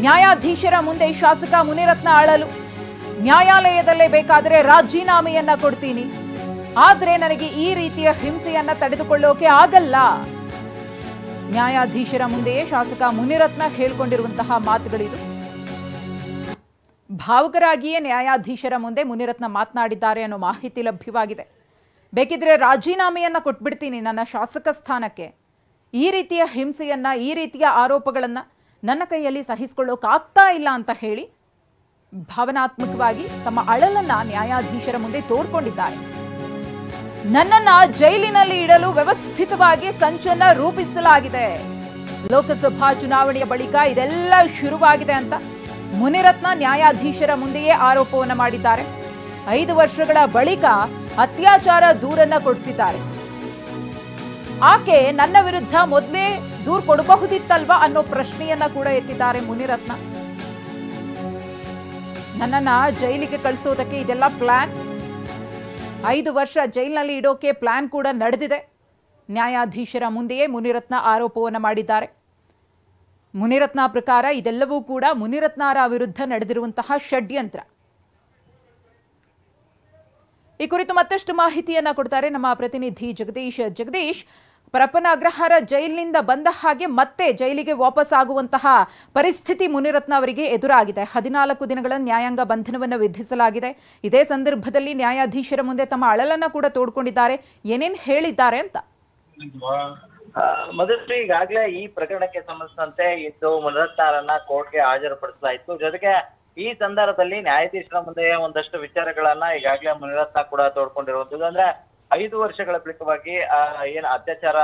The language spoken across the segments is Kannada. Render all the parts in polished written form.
ನ್ಯಾಯಾಧೀಶರ ಮುಂದೆ ಶಾಸಕ ಮುನಿರತ್ನ ಅಳಲು. ನ್ಯಾಯಾಲಯದಲ್ಲೇ ಬೇಕಾದರೆ ರಾಜೀನಾಮೆಯನ್ನ ಕೊಡ್ತೀನಿ, ಆದ್ರೆ ನನಗೆ ಈ ರೀತಿಯ ಹಿಂಸೆಯನ್ನ ತಡೆದುಕೊಳ್ಳೋಕೆ ಆಗಲ್ಲ. ನ್ಯಾಯಾಧೀಶರ ಮುಂದೆಯೇ ಶಾಸಕ ಮುನಿರತ್ನ ಹೇಳಿಕೊಂಡಿರುವಂತಹ ಮಾತುಗಳಿದು. ಭಾವುಕರಾಗಿಯೇ ನ್ಯಾಯಾಧೀಶರ ಮುಂದೆ ಮುನಿರತ್ನ ಮಾತನಾಡಿದ್ದಾರೆ ಅನ್ನೋ ಮಾಹಿತಿ ಲಭ್ಯವಾಗಿದೆ. ಬೇಕಿದ್ರೆ ರಾಜೀನಾಮೆಯನ್ನ ಕೊಟ್ಬಿಡ್ತೀನಿ ನನ್ನ ಶಾಸಕ ಸ್ಥಾನಕ್ಕೆ, ಈ ರೀತಿಯ ಹಿಂಸೆಯನ್ನ, ಈ ರೀತಿಯ ಆರೋಪಗಳನ್ನ ನನ್ನ ಕೈಯಲ್ಲಿ ಸಹಿಸಿಕೊಳ್ಳೋಕಾಗ್ತಾ ಇಲ್ಲ ಅಂತ ಹೇಳಿ ಭಾವನಾತ್ಮಕವಾಗಿ ತಮ್ಮ ಅಳಲನ್ನ ನ್ಯಾಯಾಧೀಶರ ಮುಂದೆ ತೋರ್ಕೊಂಡಿದ್ದಾರೆ. ನನ್ನನ್ನ ಜೈಲಿನಲ್ಲಿ ಇಡಲು ವ್ಯವಸ್ಥಿತವಾಗಿ ಸಂಚನ್ನ ರೂಪಿಸಲಾಗಿದೆ. ಲೋಕಸಭಾ ಚುನಾವಣೆಯ ಬಳಿಕ ಇದೆಲ್ಲ ಶುರುವಾಗಿದೆ ಅಂತ ಮುನಿರತ್ನ ನ್ಯಾಯಾಧೀಶರ ಮುಂದೆಯೇ ಆರೋಪವನ್ನು ಮಾಡಿದ್ದಾರೆ. 5 ವರ್ಷಗಳ ಬಳಿಕ ಅತ್ಯಾಚಾರ ದೂರನ್ನ ಕೊಡಿಸಿದ್ದಾರೆ. ಆಕೆ ನನ್ನ ವಿರುದ್ಧ ಮೊದಲೇ ದೂರು ಕೊಡಬಹುದಿತ್ತಲ್ವಾ ಅನ್ನೋ ಪ್ರಶ್ನೆಯನ್ನ ಕೂಡ ಎತ್ತಿದ್ದಾರೆ ಮುನಿರತ್ನ. ನನ್ನನ್ನ ಜೈಲಿಗೆ ಕಳಿಸೋದಕ್ಕೆ ಇದೆಲ್ಲ ಪ್ಲಾನ್, 5 ವರ್ಷ ಜೈಲಿನಲ್ಲಿ ಇಡೋಕೆ ಪ್ಲಾನ್ ಕೂಡ ನಡೆದಿದೆ. ನ್ಯಾಯಾಧೀಶರ ಮುಂದೆಯೇ ಮುನಿರತ್ನ ಆರೋಪವನ್ನು ಮಾಡಿದ್ದಾರೆ. ಮುನಿರತ್ನ ಪ್ರಕಾರ ಇದೆಲ್ಲವೂ ಕೂಡ ಮುನಿರತ್ನರ ವಿರುದ್ಧ ನಡೆದಿರುವಂತಹ ಷಡ್ಯಂತ್ರ. ಈ ಕುರಿತು ಮತ್ತಷ್ಟು ಮಾಹಿತಿಯನ್ನ ಕೊಡ್ತಾರೆ ನಮ್ಮ ಪ್ರತಿನಿಧಿ ಜಗದೀಶ್. ಜಗದೀಶ್, ಪರಪ್ಪನ ಅಗ್ರಹಾರ ಜೈಲಿನಿಂದ ಬಂದ ಹಾಗೆ ಮತ್ತೆ ಜೈಲಿಗೆ ವಾಪಸ್ ಆಗುವಂತಹ ಪರಿಸ್ಥಿತಿ ಮುನಿರತ್ನ ಅವರಿಗೆ ಎದುರಾಗಿದೆ. 14 ದಿನಗಳ ನ್ಯಾಯಾಂಗ ಬಂಧನವನ್ನು ವಿಧಿಸಲಾಗಿದೆ. ಇದೇ ಸಂದರ್ಭದಲ್ಲಿ ನ್ಯಾಯಾಧೀಶರ ಮುಂದೆ ತಮ್ಮ ಅಳಲನ್ನ ಕೂಡ ತೋಡ್ಕೊಂಡಿದ್ದಾರೆ. ಏನೇನು ಹೇಳಿದ್ದಾರೆ ಅಂತ? ಮೊದಲು ಈಗಾಗಲೇ ಈ ಪ್ರಕರಣಕ್ಕೆ ಸಂಬಂಧಿಸಿದಂತೆ ಇಂದು ಮುನಿರತ್ನರನ್ನ ಕೋರ್ಟ್ಗೆ ಹಾಜರುಪಡಿಸಲಾಯಿತು. ಜೊತೆಗೆ ಈ ಸಂದರ್ಭದಲ್ಲಿ ನ್ಯಾಯಾಧೀಶರ ಮುಂದೆ ಒಂದಷ್ಟು ವಿಚಾರಗಳನ್ನ ಈಗಾಗಲೇ ಮುನಿರತ್ನ ಕೂಡ ತೋಡ್ಕೊಂಡಿರುವಂತದ್ದು. ಅಂದ್ರೆ 5 ವರ್ಷಗಳ ಬಳಿಕವಾಗಿ ಏನ್ ಅತ್ಯಾಚಾರ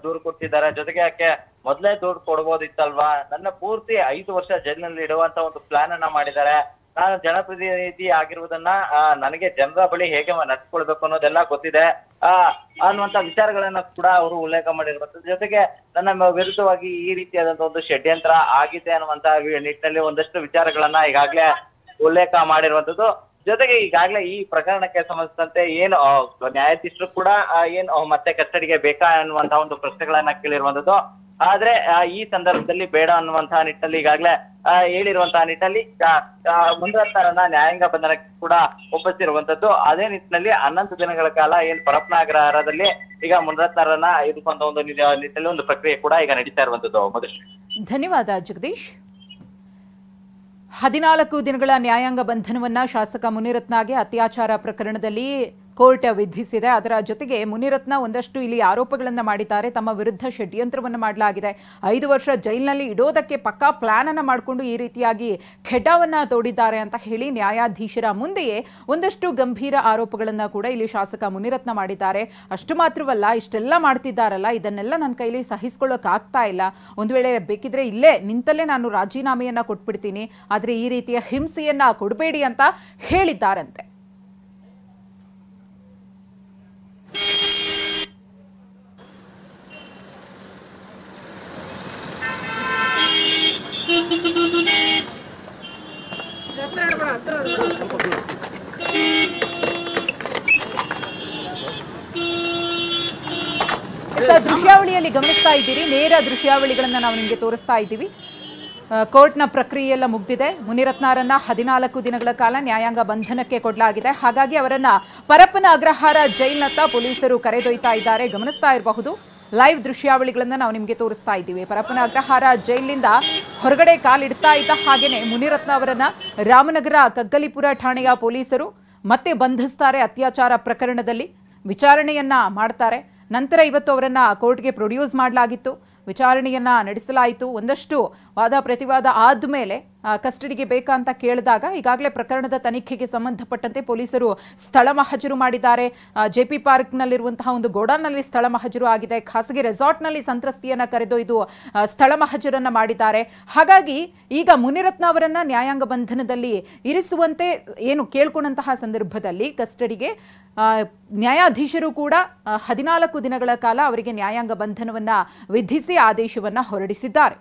ದೂರು ಕೊಡ್ತಿದ್ದಾರೆ, ಜೊತೆಗೆ ಯಾಕೆ ಮೊದಲೇ ದೂರು ಕೊಡ್ಬೋದಿತ್ತಲ್ವಾ, ನನ್ನ ಪೂರ್ತಿ 5 ವರ್ಷ ಜೈಲಿನಲ್ಲಿ ಇಡುವಂತ ಒಂದು ಪ್ಲಾನ್ ಅನ್ನ ಮಾಡಿದ್ದಾರೆ. ನಾನು ಜನಪ್ರತಿನಿಧಿ ಆಗಿರುವುದನ್ನ ನನಗೆ ಜನರ ಬಳಿ ಹೇಗೆ ನಡ್ಸ್ಕೊಳ್ಬೇಕು ಅನ್ನೋದೆಲ್ಲ ಗೊತ್ತಿದೆ ಅನ್ನುವಂತ ವಿಚಾರಗಳನ್ನ ಕೂಡ ಅವರು ಉಲ್ಲೇಖ ಮಾಡಿರುವಂತದ್ದು. ಜೊತೆಗೆ ನನ್ನ ವಿರುದ್ಧವಾಗಿ ಈ ರೀತಿಯಾದಂತಹ ಒಂದು ಷಡ್ಯಂತ್ರ ಆಗಿದೆ ಅನ್ನುವಂತ ನಿಟ್ಟಿನಲ್ಲಿ ಒಂದಷ್ಟು ವಿಚಾರಗಳನ್ನ ಈಗಾಗಲೇ ಉಲ್ಲೇಖ ಮಾಡಿರುವಂತದ್ದು. ಜೊತೆಗೆ ಈಗಾಗಲೇ ಈ ಪ್ರಕರಣಕ್ಕೆ ಸಂಬಂಧಿಸಿದಂತೆ ಏನು ನ್ಯಾಯಾಧೀಶರು ಕೂಡ ಏನು ಮತ್ತೆ ಕಸ್ಟಡಿಗೆ ಬೇಕಾ ಅನ್ನುವಂತಹ ಒಂದು ಪ್ರಶ್ನೆಗಳನ್ನ ಕೇಳಿರುವಂತದ್ದು. ಆದ್ರೆ ಈ ಸಂದರ್ಭದಲ್ಲಿ ಬೇಡ ಅನ್ನುವಂತಹ ನಿಟ್ಟಿನಲ್ಲಿ ಈಗಾಗಲೇ ಹೇಳಿರುವಂತಹ ನಿಟ್ಟಿನಲ್ಲಿ ಮುನಿರತ್ನರನ್ನ ನ್ಯಾಯಾಂಗ ಬಂಧನಕ್ಕೆ ಕೂಡ ಒಪ್ಪಿಸಿರುವಂತದ್ದು. ಅದೇ ನಿಟ್ಟಿನಲ್ಲಿ 11 ದಿನಗಳ ಕಾಲ ಏನ್ ಪರಪ್ಪನ ಅಗ್ರಹಾರದಲ್ಲಿ ಈಗ ಮುನಿರತ್ನರನ್ನ ಇರುವಂತ ಒಂದು ನಿಟ್ಟಿನಲ್ಲಿ ಒಂದು ಪ್ರಕ್ರಿಯೆ ಕೂಡ ಈಗ ನಡೀತಾ ಇರುವಂತದ್ದು. ಮೊದಲು ಧನ್ಯವಾದ ಜಗದೀಶ್. 14 ದಿನಗಳ ನ್ಯಾಯಾಂಗ ಬಂಧನವನ್ನ ಶಾಸಕ ಮುನಿರತ್ನಗೆ ಅತ್ಯಾಚಾರ ಪ್ರಕರಣದಲ್ಲಿ ಕೋರ್ಟ್ ವಿಧಿಸಿದೆ. ಅದರ ಜೊತೆಗೆ ಮುನಿರತ್ನ ಒಂದಷ್ಟು ಇಲ್ಲಿ ಆರೋಪಗಳನ್ನು ಮಾಡಿದ್ದಾರೆ. ತಮ್ಮ ವಿರುದ್ಧ ಷಡ್ಯಂತ್ರವನ್ನು ಮಾಡಲಾಗಿದೆ, 5 ವರ್ಷ ಜೈಲಿನಲ್ಲಿ ಇಡೋದಕ್ಕೆ ಪಕ್ಕಾ ಪ್ಲಾನ್ ಅನ್ನು ಮಾಡಿಕೊಂಡು ಈ ರೀತಿಯಾಗಿ ಖೆಡ್ಡಾವನ್ನ ತೋಡಿದ್ದಾರೆ ಅಂತ ಹೇಳಿ ನ್ಯಾಯಾಧೀಶರ ಮುಂದೆಯೇ ಒಂದಷ್ಟು ಗಂಭೀರ ಆರೋಪಗಳನ್ನು ಕೂಡ ಇಲ್ಲಿ ಶಾಸಕ ಮುನಿರತ್ನ ಮಾಡಿದ್ದಾರೆ. ಅಷ್ಟು ಮಾತ್ರವಲ್ಲ, ಇಷ್ಟೆಲ್ಲ ಮಾಡ್ತಿದ್ದಾರಲ್ಲ, ಇದನ್ನೆಲ್ಲ ನನ್ನ ಕೈಲಿ ಸಹಿಸ್ಕೊಳ್ಳೋಕೆ ಆಗ್ತಾ ಇಲ್ಲ. ಒಂದು ವೇಳೆ ಬೇಕಿದ್ರೆ ಇಲ್ಲೇ ನಿಂತಲ್ಲೇ ನಾನು ರಾಜೀನಾಮೆಯನ್ನ ಕೊಟ್ಬಿಡ್ತೀನಿ, ಆದರೆ ಈ ರೀತಿಯ ಹಿಂಸೆಯನ್ನ ಕೊಡಬೇಡಿ ಅಂತ ಹೇಳಿದ್ದಾರಂತೆ. ದೃಶ್ಯಾವಳಿಯಲ್ಲಿ ಗಮನಿಸ್ತಾ ಇದ್ದೀರಿ, ನೇರ ದೃಶ್ಯಾವಳಿಗಳನ್ನ ನಾವು ನಿಮಗೆ ತೋರಿಸ್ತಾ ಇದ್ದೀವಿ. ಕೋರ್ಟ್ನ ಪ್ರಕ್ರಿಯೆ ಎಲ್ಲ ಮುಗಿದಿದೆ. ಮುನಿರತ್ನರನ್ನ 14 ದಿನಗಳ ಕಾಲ ನ್ಯಾಯಾಂಗ ಬಂಧನಕ್ಕೆ ಕೊಡಲಾಗಿದೆ. ಹಾಗಾಗಿ ಅವರನ್ನ ಪರಪ್ಪನ ಅಗ್ರಹಾರ ಜೈಲಿನತ್ತ ಪೊಲೀಸರು ಕರೆದೊಯ್ತಾ ಇದ್ದಾರೆ. ಗಮನಿಸ್ತಾ ಇರಬಹುದು, ಲೈವ್ ದೃಶ್ಯಾವಳಿಗಳನ್ನ ನಾವು ನಿಮಗೆ ತೋರಿಸ್ತಾ ಇದ್ದೀವಿ. ಪರಪ್ಪನ ಅಗ್ರಹಾರ ಜೈಲಿನಿಂದ ಹೊರಗಡೆ ಕಾಲಿಡ್ತಾ ಇದ್ದ ಹಾಗೇನೆ ಮುನಿರತ್ನ ಅವರನ್ನ ರಾಮನಗರ ಕಗ್ಗಲಿಪುರ ಠಾಣೆಯ ಪೊಲೀಸರು ಮತ್ತೆ ಬಂಧಿಸ್ತಾರೆ. ಅತ್ಯಾಚಾರ ಪ್ರಕರಣದಲ್ಲಿ ವಿಚಾರಣೆಯನ್ನ ಮಾಡ್ತಾರೆ. ನಂತರ ಇವತ್ತು ಅವರನ್ನ ಕೋರ್ಟ್ಗೆ ಪ್ರೊಡ್ಯೂಸ್ ಮಾಡಲಾಗಿತ್ತು, ವಿಚಾರಣೆಯನ್ನ ನಡೆಸಲಾಯಿತು. ಒಂದಷ್ಟು ವಾದ ಪ್ರತಿವಾದ ಆದಮೇಲೆ ಕಸ್ಟಡಿಗೆ ಬೇಕಾ ಅಂತ ಕೇಳಿದಾಗ ಈಗಾಗಲೇ ಪ್ರಕರಣದ ತನಿಖೆಗೆ ಸಂಬಂಧಪಟ್ಟಂತೆ ಪೊಲೀಸರು ಸ್ಥಳ ಮಹಜರು ಮಾಡಿದ್ದಾರೆ. ಜೆಪಿ ಪಾರ್ಕ್ನಲ್ಲಿರುವಂತಹ ಒಂದು ಗೋಡಾನ್ನಲ್ಲಿ ಸ್ಥಳ ಮಹಜರು ಆಗಿದೆ. ಖಾಸಗಿ ರೆಸಾರ್ಟ್ನಲ್ಲಿ ಸಂತ್ರಸ್ತಿಯನ್ನ ಕರೆದೊಯ್ದು ಸ್ಥಳ ಮಹಜರನ್ನ ಮಾಡಿದ್ದಾರೆ. ಹಾಗಾಗಿ ಈಗ ಮುನಿರತ್ನ ಅವರನ್ನ ನ್ಯಾಯಾಂಗ ಬಂಧನದಲ್ಲಿ ಇರಿಸುವಂತೆ ಏನು ಕೇಳ್ಕೊಂಡಂತಹ ಸಂದರ್ಭದಲ್ಲಿ ಕಸ್ಟಡಿಗೆ ನ್ಯಾಯಾಧೀಶರು ಕೂಡ 14 ದಿನಗಳ ಕಾಲ ಅವರಿಗೆ ನ್ಯಾಯಾಂಗ ಬಂಧನವನ್ನ ವಿಧಿಸಿ ಆದೇಶವನ್ನ ಹೊರಡಿಸಿದ್ದಾರೆ.